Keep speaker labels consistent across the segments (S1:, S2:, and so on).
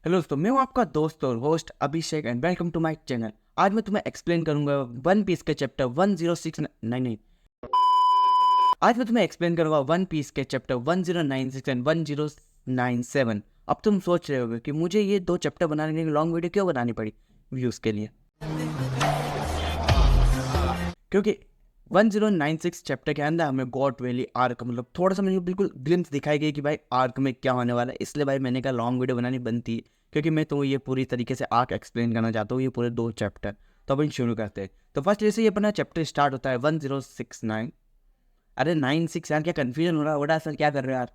S1: Hello दोस्तों, मैं हूं आपका दोस्त और host Abhishek and welcome to my channel. आज मैं तुम्हें एक्सप्लेन करूंगा वन पीस के चैप्टर 106 नहीं आज मैं तुम्हें एक्सप्लेन करूंगा वन पीस के चैप्टर 1096 एंड 1097। अब तुम सोच रहे होगे कि मुझे ये दो चैप्टर बनाने के लिए लॉन्ग वीडियो क्यों बनानी पड़ी व्यूज के लिए, क्योंकि 1096 चैप्टर के अंदर हमें गॉड वैली आर्क मतलब थोड़ा सा मुझे बिल्कुल ग्लिम्स दिखाई गई कि भाई आर्क में क्या होने वाला है। इसलिए भाई मैंने कहा लॉन्ग वीडियो बनानी बनती है, क्योंकि मैं तो ये पूरी तरीके से आर्क एक्सप्लेन करना चाहता हूँ, ये पूरे दो चैप्टर। तो अपन शुरू करते हैं। तो फर्स्ट जैसे ये अपना चैप्टर स्टार्ट होता है 1069। अरे 96 यार, क्या कन्फ्यूजन हो रहा है? बड़ा सर क्या कर रहे हो यार?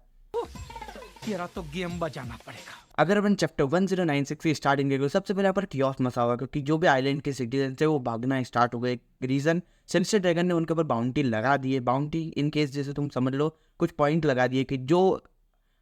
S2: तेरा तो गेम बजाना पड़ेगा।
S1: अगर अपन चैप्टर 1096 की स्टार्टिंग देखो, सबसे पहले यहाँ पर कियोस मचा हुआ, क्योंकि जो भी आइलैंड के सिटीजन थे वो भागना स्टार्ट हो गए। रीजन सेलेस्टियल ड्रैगन ने उनके ऊपर बाउंटी लगा दी है। बाउंटी इन केस जैसे तुम समझ लो कुछ पॉइंट लगा दिए कि जो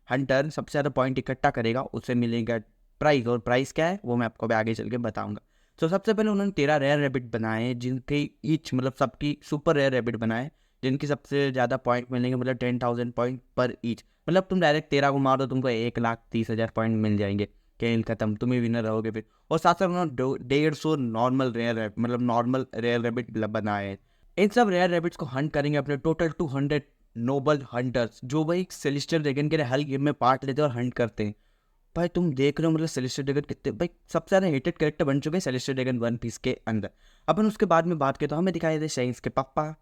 S1: हंटर सबसे ज़्यादा पॉइंट इकट्ठा करेगा उसे मिलेगा प्राइस। और प्राइस क्या है वो मैं आपको आगे चल के बताऊंगा। तो सबसे पहले उन्होंने 13 रेयर रैबिट बनाए, जिनके ईच मतलब सबकी सुपर रेयर रैबिट बनाए, जिनकी सबसे ज़्यादा पॉइंट मिलेंगे मतलब 10,000 पॉइंट पर ईच। मतलब तुम डायरेक्ट 13 को मार दो, तुमको 1,30,000 पॉइंट मिल जाएंगे। खेल खत्म, तुम ही विनर रहोगे फिर। और साथ साथ उन्होंने 150 नॉर्मल रेयर मतलब नॉर्मल रेयर रैबिट बनाए। इन सब रेयर रैबिट्स को हंट करेंगे अपने टोटल 200 नोबल हंटर्स, जो भाई सेलेस्टियल ड्रैगन के हर गेम में पार्ट लेते हैं और हंट करते हैं। भाई तुम देख रहे हो मतलब सेलेस्टियल ड्रैगन कितने भाई सबसे ज़्यादा हेटेड कैरेक्टर बन चुके हैं सेलेस्टियल ड्रैगन वन पीस के अंदर। अपन उसके बाद में बात करें तो हमें दिखाई देते शेंक्स के पापा,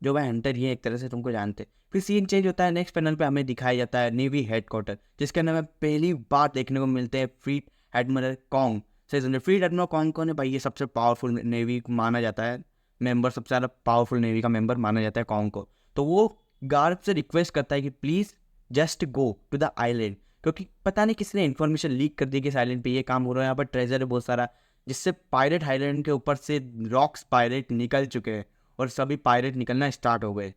S1: जो भाई हंटर ही है एक तरह से, तुमको जानते। फिर सीन चेंज होता है, नेक्स्ट पैनल पे हमें दिखाया जाता है नेवी हेडक्वार्टर, जिसके अंदर हमें पहली बार देखने को मिलते हैं फ्लीट एडमिरल कॉन्ग। सही समझे, फ्लीट एडमिरल कॉन्ग कौन है भाई? ये सबसे पावरफुल नेवी माना जाता है मेंबर, सबसे ज़्यादा पावरफुल नेवी का मेंबर माना जाता है कॉन्ग को। तो वो गार्ड से रिक्वेस्ट करता है कि please just go to the island, क्योंकि पता नहीं किसने इन्फॉर्मेशन लीक कर दी कि इस आइलैंड पे ये काम हो रहा है, यहाँ पर ट्रेजर है बहुत सारा, जिससे पायरेट आइलैंड के ऊपर से रॉक्स पायरेट निकल चुके हैं और सभी पायरेट निकलना स्टार्ट हो गए।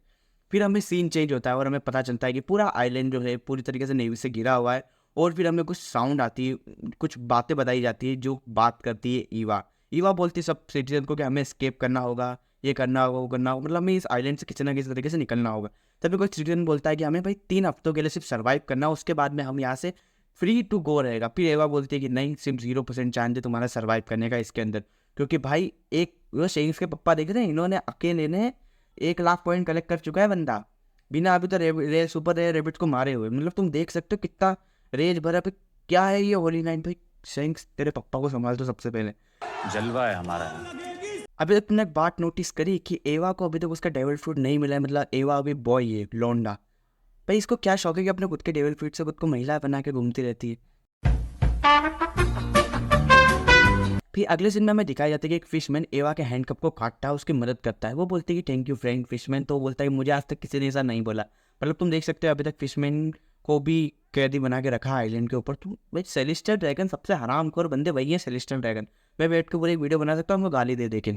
S1: फिर हमें सीन चेंज होता है और हमें पता चलता है कि पूरा आइलैंड जो है पूरी तरीके से नेवी से घिरा हुआ है। और फिर हमें कुछ साउंड आती है, कुछ बातें बताई जाती है, जो बात करती है ईवा। ईवा बोलती है सब सिटीजन को कि हमें एस्केप करना होगा, ये करना होगा, वो करना होगा, मतलब हमें इस आइलैंड से किसी ना किसी तरीके से निकलना होगा। तभी कोई सिटीजन बोलता है कि हमें भाई 3 हफ्तों के लिए सिर्फ सर्वाइव करना है, उसके बाद में हम यहाँ से फ्री टू गो रहेगा। फिर एवा बोलती है कि नहीं, सिर्फ 0% चांस है तुम्हारा सर्वाइव करने का इसके अंदर, क्योंकि भाई एक वो शेंक्स के पप्पा देख रहे हैं, इन्होंने अकेले ने 1 लाख पॉइंट कलेक्ट कर चुका है बंदा, बिना अभी तो सुपर रेयर रेबिट को मारे हुए। मतलब तुम देख सकते हो कितना रेज भरा पे। क्या है ये होली नाइट भाई? शेंक्स तेरे पप्पा को संभाल तो सबसे पहले,
S3: जलवा है हमारा।
S1: अभी तक तुमने एक बात नोटिस करी कि एवा को अभी तक उसका डेविल फ्रूट नहीं मिला है, मतलब एवा अभी बॉय है, लौंडा। भाई इसको क्या शौक है कि अपने खुद के डेविल फ्रूट से खुद को महिला बना के घूमती रहती है। फिर अगले सीन में हमें दिखाया जाता है कि एक फिशमैन एवा के हैंडकप को काटता है, उसकी मदद करता है। वो बोलती है कि थैंक यू फ्रेंड फिशमैन। तो वो बोलता है कि मुझे आज तक किसी ने ऐसा नहीं बोला। मतलब तुम देख सकते हो अभी तक फिशमैन को भी कैदी बना के रखा आइलैंड के ऊपर। तुम भाई सेलेस्टियल ड्रैगन सबसे हरामखोर बंदे वही है सेलेस्टियल ड्रैगन। मैं बैठ के पूरी एक वीडियो बना सकता हूँ, हमको गाली दे देके।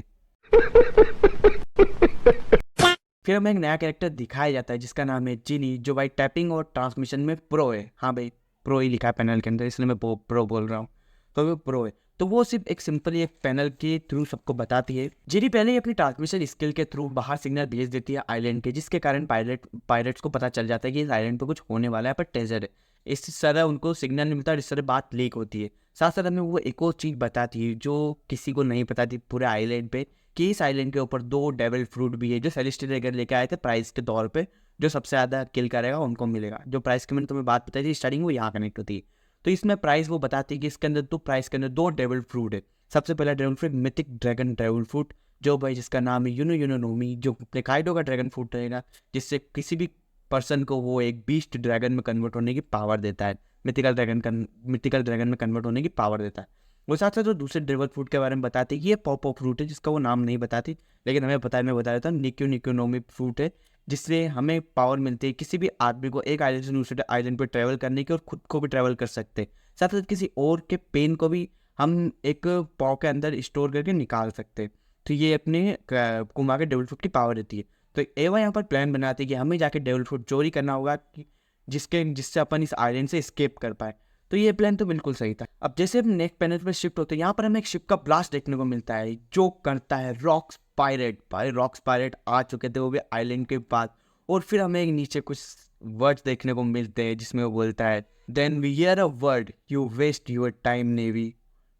S1: फिर हमें एक नया कैरेक्टर दिखाया जाता है जिसका नाम है जिनी, जो भाई टैपिंग और ट्रांसमिशन में प्रो है। हाँ भाई प्रो ही लिखा है पैनल के अंदर, इसलिए मैं प्रो बोल रहा हूँ। तो वो प्रो है, तो वो सिर्फ एक सिंपली एक पैनल के थ्रू सबको बताती है। जिनी पहले ही अपनी ट्रांसमिशन स्किल के थ्रू बाहर सिग्नल भेज देती है आइलैंड के, जिसके कारण पायरेट्स को पता चल जाता है कि इस आइलैंड पर कुछ होने वाला है, पर ट्रेजर है। इस तरह उनको सिग्नल मिलता है, इस तरह बात लीक होती है। साथ साथ हमें वो एक और चीज़ बताती है जो किसी को नहीं पता थी पूरे आइलैंड पे, कि इस आइलैंड के ऊपर 2 डेविल फ्रूट भी है, जो सेलेस्टियल ड्रैगन लेके आए थे प्राइस के तौर पे। जो सबसे ज़्यादा किल करेगा उनको मिलेगा। जो प्राइस की मैंने तुम्हें बात बताई थी स्टार्टिंग, वो यहाँ कनेक्ट होती है। तो इसमें प्राइस वो बताती है कि इसके अंदर प्राइस के अंदर 2 डेविल फ्रूट है। सबसे पहला devil fruit mythic dragon devil fruit, जो भाई जिसका नाम है यूनो जो काइडो का ड्रैगन फ्रूट रहेगा, जिससे किसी भी पर्सन को वो एक बीस्ट ड्रैगन में कन्वर्ट होने की पावर देता है। मिथिकल ड्रैगन में कन्वर्ट होने की पावर देता है। वो साथ साथ जो दूसरे ड्रेगन फ्रूट के बारे में बताती है कि ये पॉपो फ्रूट है, जिसका वो नाम नहीं बताती, लेकिन हमें पता है, मैं बता देता हूँ, निक्योनोमी फ्रूट है, जिससे हमें पावर मिलती है किसी भी आदमी को एक आइलैंड से दूसरे आइलैंड पर ट्रैवल करने की, और खुद को भी ट्रैवल कर सकते हैं। साथ साथ किसी और के पेन को भी हम एक पॉ के अंदर स्टोर करके निकाल सकते हैं। तो ये अपने कुमा के डेविल फ्रूट की पावर देती है। तो एवा यहाँ पर प्लान बनाती है कि हमें जाके डेविल फ्रूट चोरी करना होगा, कि जिससे अपन इस आइलैंड से एस्केप कर पाए। तो ये प्लान तो बिल्कुल सही था। अब जैसे हम नेक्स्ट पैनल पर शिफ्ट होते हैं, यहाँ पर हमें एक शिप का ब्लास्ट देखने को मिलता है, जो करता है रॉक्स पायरेट। भाई रॉक्स पायरेट आ चुके थे वो भी आइलैंड के पास। और फिर हमें एक नीचे कुछ वर्ड्स देखने को मिलते हैं जिसमें वो बोलता है then we hear a word you waste your time navy,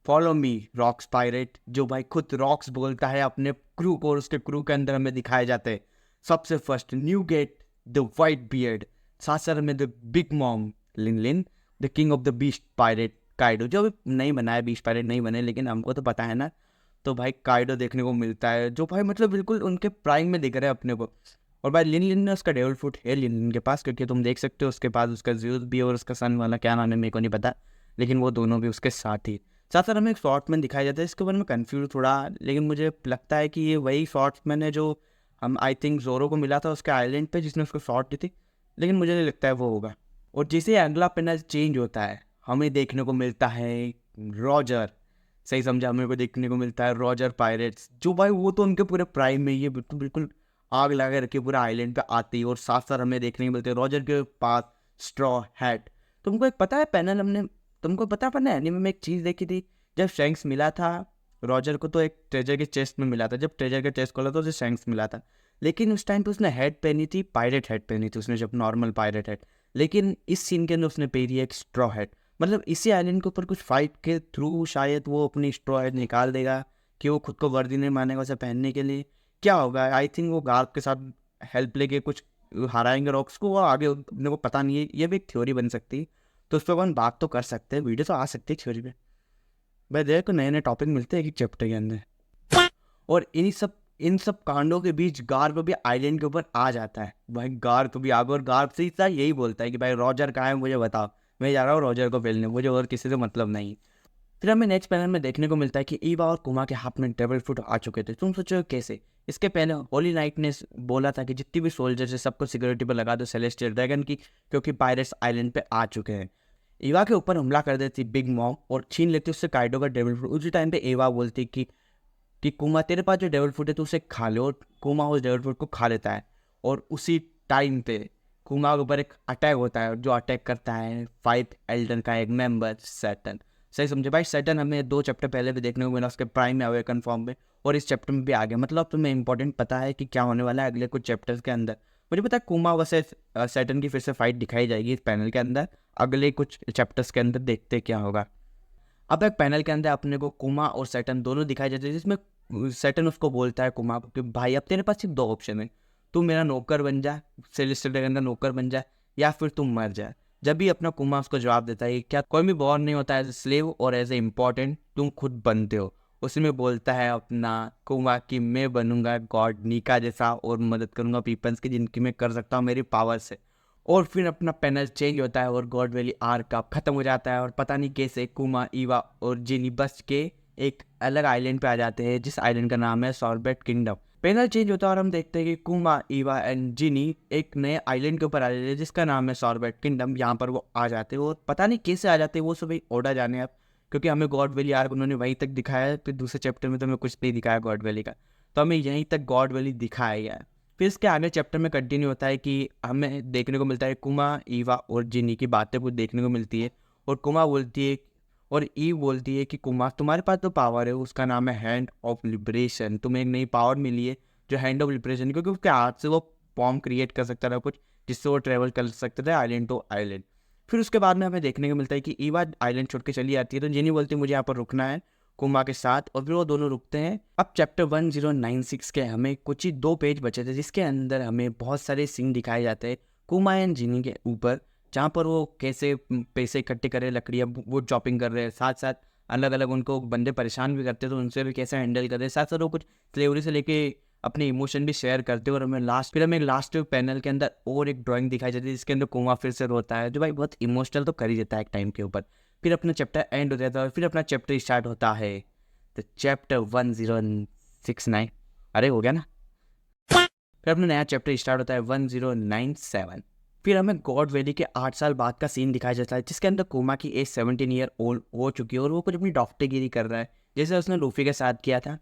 S1: follow me Rocks pirate, जो भाई खुद रॉक्स बोलता है अपने क्रू को और उसके क्रू के अंदर हमें दिखाए जाते हैं। सबसे first Newgate the whitebeard, साथ साथ में the big mom Linlin, the king of the beast pirate Kaido, जो अभी नहीं बना है, बीस्ट पायरेट नहीं बने लेकिन हमको तो पता है ना। तो भाई काइडो देखने को मिलता है जो भाई मतलब बिल्कुल उनके प्राइम में दिख रहा है अपने को। और भाई लिन लिन ने उसका डेविल फुट है लिन लिन के पास, क्योंकि तुम देख सकते हो उसके पास उसका ज़्यूस भी और उसका सन वाला क्या नाम है मेरे को नहीं पता, लेकिन वो दोनों भी उसके साथ ही। साथ साथ हमें एक शॉर्ट्समैन दिखाया जाता है, इसके बारे में कंफ्यूज थोड़ा, लेकिन मुझे लगता है कि ये वही शॉर्ट्समैन है जो हम आई थिंक जोरो को मिला था उसके आइलैंड पे जिसने उसको शॉट दी थी, लेकिन मुझे नहीं लगता है वो होगा। और जैसे अगला पैनल चेंज होता है हमें देखने को मिलता है रॉजर, सही समझा, मेरे को देखने को मिलता है रॉजर पायरेट्स, जो भाई वो तो उनके पूरे प्राइम में ये बिल्कुल बिल्कुल आग लगा रखे पूरा आइलैंड पे आती है। और साथ साथ हमें देखने को मिलते हैं रॉजर के पास स्ट्रॉ हैट। तुमको एक पता है पैनल हमने, तुमको पता है ना एनीमे में एक चीज़ देखी थी, जब शैंक्स मिला था रॉजर को तो एक ट्रेजर के चेस्ट में मिला था, जब ट्रेजर के चेस्ट खोला तो उसे शैंक्स मिला था, लेकिन उस टाइम पे उसने हेड पहनी थी, पायरेट हेड पहनी थी उसने, जब नॉर्मल पायरेट हेड, लेकिन इस सीन के अंदर उसने पहनी है एक स्ट्रॉ हेड। मतलब इसी आइलैंड के ऊपर कुछ फाइट के थ्रू शायद वो अपनी स्ट्रॉ हेड निकाल देगा कि वो खुद को वर्दी नहीं मानेगा उसे पहनने के लिए। क्या होगा, आई थिंक वो गार्ड के साथ हेल्प लेके कुछ हराएंगे रॉक्स को, वो आगे अपने को पता नहीं है, ये भी एक थ्योरी बन सकती है, तो उस पर अपन बात तो कर सकते हैं, वीडियो तो आ सकती है थ्योरी पे। भाई देखो नए नए टॉपिक मिलते हैं एक चैप्टर के अंदर। और इन सब कांडों के बीच गार्ब भी आइलैंड के ऊपर आ जाता है। भाई गार्ब भी आगे और गार्ब से यही बोलता है कि भाई रॉजर कहाँ है मुझे बताओ, मैं जा रहा हूँ रॉजर को पेलने, मुझे और किसी से मतलब नहीं। फिर हमें नेक्स्ट पैनल में देखने को मिलता है कि ईवा और कुमा के हाथ में डेविल फ्रूट आ चुके थे। तुम सोचो कैसे, इसके पहले होली नाइट ने बोला था कि जितनी भी सोल्जर्स है सबको सिक्योरिटी पर लगा दो सेलेस्टियल ड्रैगन की, क्योंकि पायरेट्स आइलैंड पे आ चुके हैं। ईवा के ऊपर हमला कर देती बिग मॉम और छीन लेती उससे काइडो का डेविल फ्रूट। उसी टाइम पे ईवा बोलती कि कुमा तेरे पास जो डेविल फ्रूट है तो उसे खा लो, और कुमा उस डेविल फ्रूट को खा लेता है। और उसी टाइम पे कुमा के ऊपर एक अटैक होता है, जो अटैक करता है 5 एल्डन का एक मेंबर सैटर्न। सही समझे भाई, सैटर्न हमें 2 चैप्टर पहले भी देखने को मिला उसके प्राइम में अवेकन फॉर्म में, और इस चैप्टर में भी आ गया। मतलब तुम्हें इंपॉर्टेंट पता है कि क्या होने वाला है अगले कुछ चैप्टर्स के अंदर। मुझे पता है कुमा वर्सेस सैटर्न की फिर से फाइट दिखाई जाएगी इस पैनल के अंदर, अगले कुछ चैप्टर्स के अंदर देखते क्या होगा। अब एक पैनल के अंदर अपने को कुमा और सैटर्न दोनों दिखाई जाते हैं, जिसमें सैटर्न उसको बोलता है कुमा को कि भाई अब तेरे पास सिर्फ 2 ऑप्शन है, तू मेरा नौकर बन जा, सेलेस्टियल ड्रैगन का नौकर बन जा, या फिर तुम मर जा। जब भी अपना कुमा उसको जवाब देता है क्या कोई भी बॉर्न नहीं होता एज ए स्लेव और एज ए इम्पॉर्टेंट, तुम खुद बनते हो। उसी में बोलता है अपना कुमा कि मैं बनूंगा गॉड नीका जैसा और मदद करूंगा पीपल्स की जिनकी मैं कर सकता हूँ मेरी पावर से। और फिर अपना पैनल चेंज होता है और गॉड वैली आर्क अब खत्म हो जाता है, और पता नहीं कैसे कुमा ईवा और जिनी बच के एक अलग आइलैंड पे आ जाते हैं, जिस आइलैंड का नाम है सॉर्बेट किंगडम। पैनल चेंज होता है और हम देखते हैं कि कुमा ईवा एंड जिनी एक नए आइलैंड के ऊपर आ जाते हैं जिसका नाम है सॉर्बेट किंगडम। यहाँ पर वो आ जाते हैं और पता नहीं कैसे आ जाते हैं, वो सब ओडा जाने अब, क्योंकि हमें गॉड वैली आर्क उन्होंने वहीं तक दिखाया है, फिर दूसरे चैप्टर में तो हमें कुछ नहीं दिखाया गॉड वैली का, तो हमें यहीं तक गॉड वैली दिखाया गया है। फिर इसके आगे चैप्टर में कंटिन्यू होता है कि हमें देखने को मिलता है कुमा ईवा और जिनी की बातें कुछ देखने को मिलती है, और कुमा बोलती है और ई बोलती है कि कुमा तुम्हारे पास तो पावर है, उसका नाम है हैंड ऑफ लिबरेशन, तुम्हें एक नई पावर मिली है जो हैंड ऑफ लिबरेशन, क्योंकि उसके हाथ से वो फॉर्म क्रिएट कर सकता था कुछ, जिससे वो ट्रेवल कर सकते थे आइलैंड टू आइलैंड। फिर उसके बाद में हमें देखने को मिलता है कि ईवा आइलैंड छोड़ के चली जाती है, तो जिनी बोलती है मुझे यहाँ पर रुकना है कुमा के साथ, और फिर वो दोनों रुकते हैं। अब चैप्टर 1096 के हमें कुछ ही 2 पेज बचे थे, जिसके अंदर हमें बहुत सारे सीन दिखाए जाते हैं कुमा एंड जिनी के ऊपर, जहाँ पर वो कैसे पैसे इकट्ठे कर रहे हैं, लकड़ियाँ वुड चॉपिंग कर रहे हैं, साथ साथ अलग अलग उनको बंदे परेशान भी करते हैं तो उनसे भी कैसे हैंडल कर रहे हैं, साथ साथ वो कुछ स्लेवरी से लेके अपने इमोशन भी शेयर करते हैं। और हमें लास्ट पैनल के अंदर और एक ड्राइंग दिखाई जाती है जिसके अंदर कुमा फिर से रोता है, जो भाई बहुत इमोशनल तो कर ही देता है एक टाइम के ऊपर। फिर अपना चैप्टर एंड हो जाता है और फिर अपना चैप्टर स्टार्ट होता है, तो चैप्टर 1069, अरे हो गया ना। फिर अपना नया चैप्टर स्टार्ट होता है 1097। फिर हमें गॉड वैली के 8 साल बाद का सीन दिखाया जाता है, जिसके अंदर कुमा की एज 17 ईयर ओल्ड हो चुकी है और वो कुछ अपनी डॉक्टरगिरी कर रहा है, जैसे उसने लूफी के साथ किया था।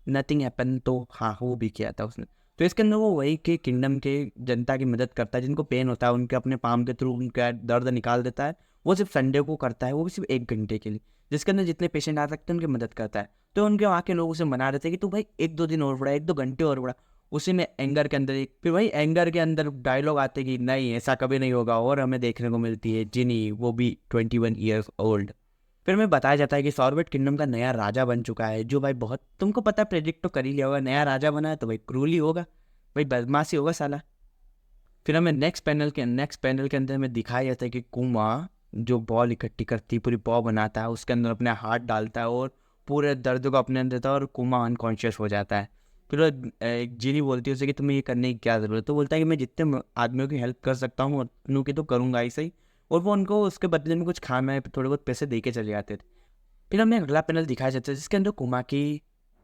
S1: नथिंग हैपन, तो हाँ वो भी किया था उसने। तो इसके अंदर वो वही के किंगडम के जनता की मदद करता है, जिनको पेन होता है उनके अपने पाम के थ्रू उनका दर्द निकाल देता है। वो सिर्फ संडे को करता है, वो भी सिर्फ 1 घंटे के लिए, जिसके अंदर जितने पेशेंट आ सकते हैं उनकी मदद करता है। तो उनके वहाँ के लोग उसे मना रहे थे कि तू भाई 1-2 दिन और बढ़ा, 1-2 घंटे और बढ़ा। उसी में एंगर के अंदर एक फिर वही एंगर के अंदर डायलॉग आते कि नहीं ऐसा कभी नहीं होगा, और हमें देखने को मिलती है जिनी, वो भी 21 ईयर्स ओल्ड। फिर हमें बताया जाता है कि सॉर्बेट किंगडम का नया राजा बन चुका है, जो भाई बहुत तुमको पता है, प्रेडिक्ट तो कर ही लिया होगा, नया राजा बना है तो भाई क्रूल ही होगा, भाई बदमाशी होगा साला। फिर हमें नेक्स्ट पैनल के अंदर हमें दिखाया जाता है कि कुमा जो बॉल इकट्ठी करती पूरी बॉल बनाता है, उसके अंदर अपने हाथ डालता है और पूरे दर्द को अपने अंदर देता है और कुमा अनकॉन्शियस हो जाता है। फिर वो एक जीनी बोलती है उसे कि तुम्हें ये करने की क्या ज़रूरत है, तो बोलता है कि मैं जितने आदमियों की हेल्प कर सकता हूँ उन की तो करूँगा ही सही, और वो उनको उसके बदले में कुछ खाना है थोड़े बहुत पैसे दे के चले जाते थे। फिर हमें अगला पैनल दिखाया जाता है जिसके अंदर कुमा की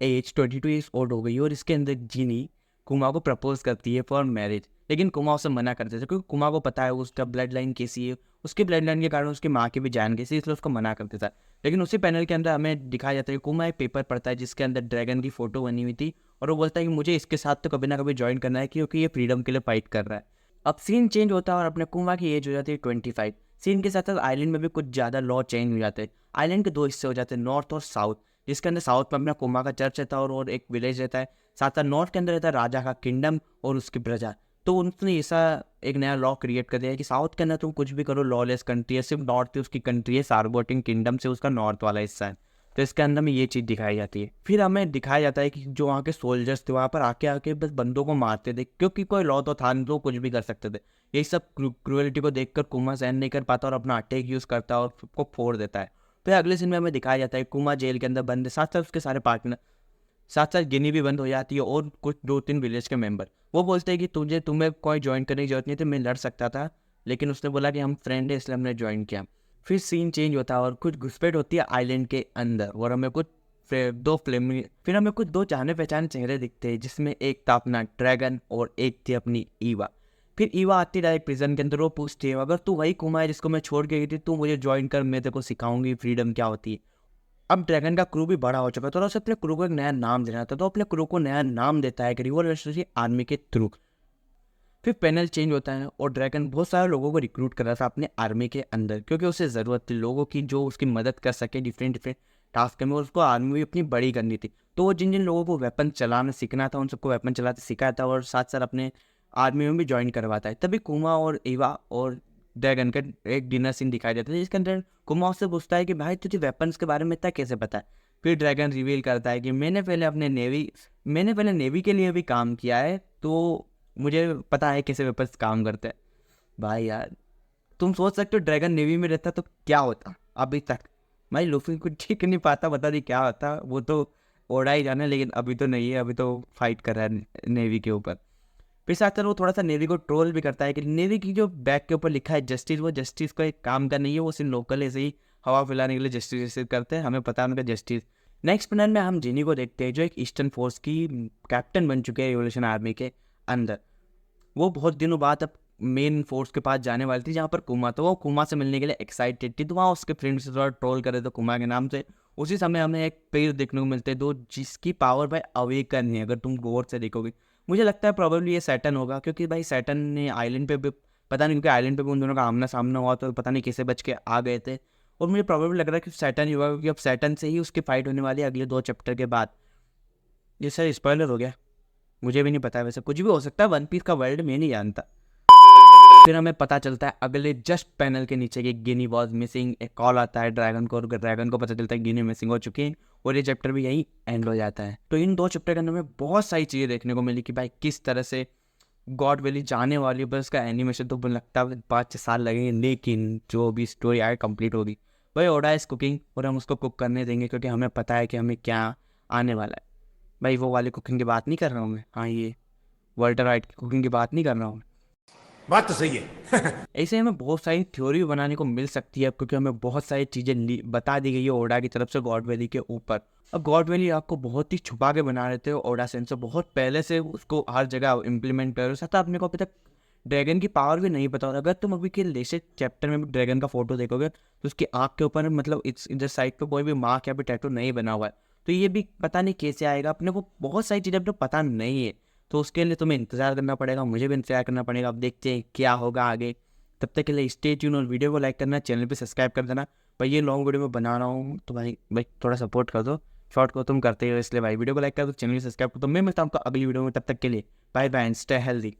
S1: एज 22 ईयर्स ओल्ड हो गई, और इसके अंदर जीनी कुमा को प्रपोज करती है फॉर मैरिज, लेकिन कुमा उसे मना कर देता है क्योंकि कुमा को पता है उसका ब्लड लाइन कैसी है, उसकी ब्लड लाइन के कारण उसकी माँ की भी जान कैसी है, इसलिए उसको मना कर देता है। लेकिन उसी पैनल के अंदर हमें दिखाया जाता है कि कुमा एक पेपर पढ़ता है जिसके अंदर ड्रैगन की फोटो बनी हुई थी, और वो बोलता है कि मुझे इसके साथ तो कभी ना कभी ज्वाइन करना है क्योंकि ये फ्रीडम के लिए फाइट कर रहा है। अब सीन चेंज होता है और अपने कुमा की एज हो जाती है 25। सीन के साथ साथ आइलैंड में भी कुछ ज़्यादा लॉ चेंज हो जाते हैं। आइलैंड के दो हिस्से हो जाते हैं, नॉर्थ और साउथ, जिसके अंदर साउथ में अपना कुमा का चर्च रहता है और एक विलेज रहता है, साथ साथ नॉर्थ के अंदर रहता है राजा का किंगडम और उसकी प्रजा। तो उन्होंने ऐसा एक नया लॉ क्रिएट कर दिया है कि साउथ के अंदर तुम कुछ भी करो लॉलेस कंट्री है, सिर्फ नॉर्थ ही उसकी कंट्री है, सार्बोटिंग किंगडम से उसका नॉर्थ वाला हिस्सा है। तो इसके अंदर में ये चीज़ दिखाई जाती है। फिर हमें दिखाया जाता है कि जो वहाँ के सोल्जर्स थे वहाँ पर आके आके बस बंदों को मारते थे, क्योंकि कोई लॉ तो था नहीं, तो कुछ भी कर सकते थे। यही सब क्रूएलिटी को देखकर कुमा सहन नहीं कर पाता और अपना अटैक यूज़ करता है और सबको फोड़ देता है। फिर अगले सीन में हमें दिखाया जाता है कुमा जेल के अंदर बंद है, साथ साथ उसके सारे पार्टनर, साथ साथ गिनी भी बंद हो जाती है और कुछ 2-3 विलेज के मेंबर। वो बोलते हैं कि तुम्हें कोई ज्वाइन करने की जरूरत नहीं थी, मैं लड़ सकता था, लेकिन उसने बोला कि हम फ्रेंड है इसलिए हमने ज्वाइन किया। फिर सीन चेंज होता है और कुछ घुसपैठ होती है आइलैंड के अंदर, और हमें कुछ फिर हमें कुछ दो जाने पहचाने चेहरे दिखते हैं, जिसमें एक था अपना ड्रैगन और एक थी अपनी ईवा। फिर ईवा आती डायरेक्ट प्रिजन के अंदर, वो पूछती है अगर तू वही कुमा है जिसको मैं छोड़ के गई थी, तू मुझे ज्वाइन कर, मैं तेरे को सिखाऊंगी फ्रीडम क्या होती है। अब ड्रैगन का क्रू भी बड़ा हो चुका है, तो उसे अपने क्रू को एक नया नाम देना था, तो अपने क्रू को नया नाम देता है रिवोल्यूशनरी आर्मी के थ्रू। फिर पैनल चेंज होता है और ड्रैगन बहुत सारे लोगों को रिक्रूट कर रहा था अपने आर्मी के अंदर, क्योंकि उसे ज़रूरत थी लोगों की जो उसकी मदद कर सके डिफरेंट डिफरेंट टास्क में, और उसको आर्मी भी अपनी बड़ी करनी थी। तो वो जिन जिन लोगों को वेपन चलाना सीखना था उन सबको वेपन चलाते सिखाया था, और साथ साथ अपने आर्मी में भी ज्वाइन करवाता है। तभी कुमा और ईवा और ड्रैगन का एक डिनर सीन दिखाई देता है, जिसके अंदर कुमा उससे पूछता है कि भाई तुझे वेपन्स के बारे में इतना कैसे पता है। फिर ड्रैगन रिवील करता है कि मैंने पहले नेवी के लिए भी काम किया है, तो मुझे पता है कैसे वेपन्स काम करते हैं। भाई यार तुम सोच सकते हो ड्रैगन नेवी में रहता तो क्या होता अभी तक। भाई लूफी कुछ ठीक नहीं पाता, बता नहीं क्या होता, वो तो ओढ़ा ही जाना, लेकिन अभी तो नहीं है, अभी तो फाइट कर रहा है नेवी के ऊपर। फिर साथ साथ वो थोड़ा सा नेवी को ट्रोल भी करता है कि नेवी की जो बैग के ऊपर लिखा है जस्टिस, वो जस्टिस का एक काम का नहीं है, वो सिर्फ लोकल ऐसे ही हवा फैलाने के लिए जस्टिस करते हैं, हमें पता है उनका जस्टिस। नेक्स्ट पैनल में हम जिनी को देखते हैं जो एक ईस्टर्न फोर्स की कैप्टन बन चुके हैं रिवोल्यूशन आर्मी के अंदर। वो बहुत दिनों बाद अब मेन फोर्स के पास जाने वाली थी जहाँ पर कुमा, तो वो कुमा से मिलने के लिए एक्साइटेड थी, तो वहाँ उसके फ्रेंड से थोड़ा ट्रोल करे तो कुमा के नाम से। उसी समय हमें एक पेड़ देखने को मिलते हैं दो, जिसकी पावर भाई अवेकन है, अगर तुम गौर से देखोगे। मुझे लगता है प्रॉब्लली ये सैटर्न होगा, क्योंकि भाई सैटर्न ने आइलैंड पे भी पता नहीं, क्योंकि आइलैंड पे भी उन दोनों का आमना सामना हुआ तो पता नहीं कैसे बच के आ गए थे, और मुझे प्रॉब्लली लग रहा है कि सैटर्न ही होगा, क्योंकि अब सैटर्न से ही उसकी फाइट होने वाली है अगले 2 चैप्टर के बाद। ये सर स्पॉइलर हो गया, मुझे भी नहीं पता, वैसे कुछ भी हो सकता है, वन पीस का वर्ल्ड मैं नहीं जानता। फिर हमें पता चलता है अगले जस्ट पैनल के नीचे कि गिनी वॉज मिसिंग, एक कॉल आता है ड्रैगन को, और ड्रैगन को पता चलता है गिनी मिसिंग हो चुकी है, और ये चैप्टर भी यहीं एंड हो जाता है। तो इन 2 चैप्टर के अंदर में बहुत सारी चीज़ें देखने को मिली कि भाई किस तरह से गॉड वैली जाने वाली, पर उसका एनिमेशन तो मुझे लगता है 5-6 साल लगेंगे, लेकिन जो भी स्टोरी आए कंप्लीट होगी। भाई ओडा इज कुकिंग, और हम उसको कुक करने देंगे क्योंकि हमें पता है कि हमें क्या आने वाला है। भाई वो वाली कुकिंग की बात नहीं कर रहा हूँ मैं, हाँ ये वाल्टर वाइट की कुकिंग की बात नहीं कर रहा हूँ।
S3: बात तो सही है।
S1: ऐसे हमें बहुत सारी थ्योरी बनाने को मिल सकती है, क्योंकि हमें बहुत सारी चीज़ें बता दी गई है ओडा की तरफ से गॉड वैली के ऊपर। अब गॉड वैली आपको बहुत ही छुपा के बना रहे थे ओडा सेंसर, बहुत पहले से उसको हर जगह इम्प्लीमेंट कर रहे हो। अपने को अभी तक ड्रैगन की पावर भी नहीं पता होता। अगर तुम अभी के लेटेस्ट चैप्टर में ड्रैगन का फोटो देखोगे तो उसकी आँख के ऊपर मतलब इधर साइड पे कोई भी मार्क या फिर टैटू नहीं बना हुआ है, तो ये भी पता नहीं कैसे आएगा। अपने को बहुत सारी चीज़ें अपने को पता नहीं है, तो उसके लिए तुम्हें इंतजार करना पड़ेगा, मुझे भी इंतजार करना पड़ेगा। अब देखते हैं क्या होगा आगे। तब तक के लिए स्टे ट्यून, और वीडियो को लाइक करना, चैनल पे सब्सक्राइब कर देना। भाई ये लॉन्ग वीडियो में बना रहा हूँ तो भाई थोड़ा सपोर्ट कर दो। शॉर्ट को तुम करते हो, इसलिए भाई वीडियो को लाइक कर दो, चैनल को सब्सक्राइब करो। तो मैं मिलता हूँ आपको अगली वीडियो में, तब तक के लिए bye bye and stay healthy.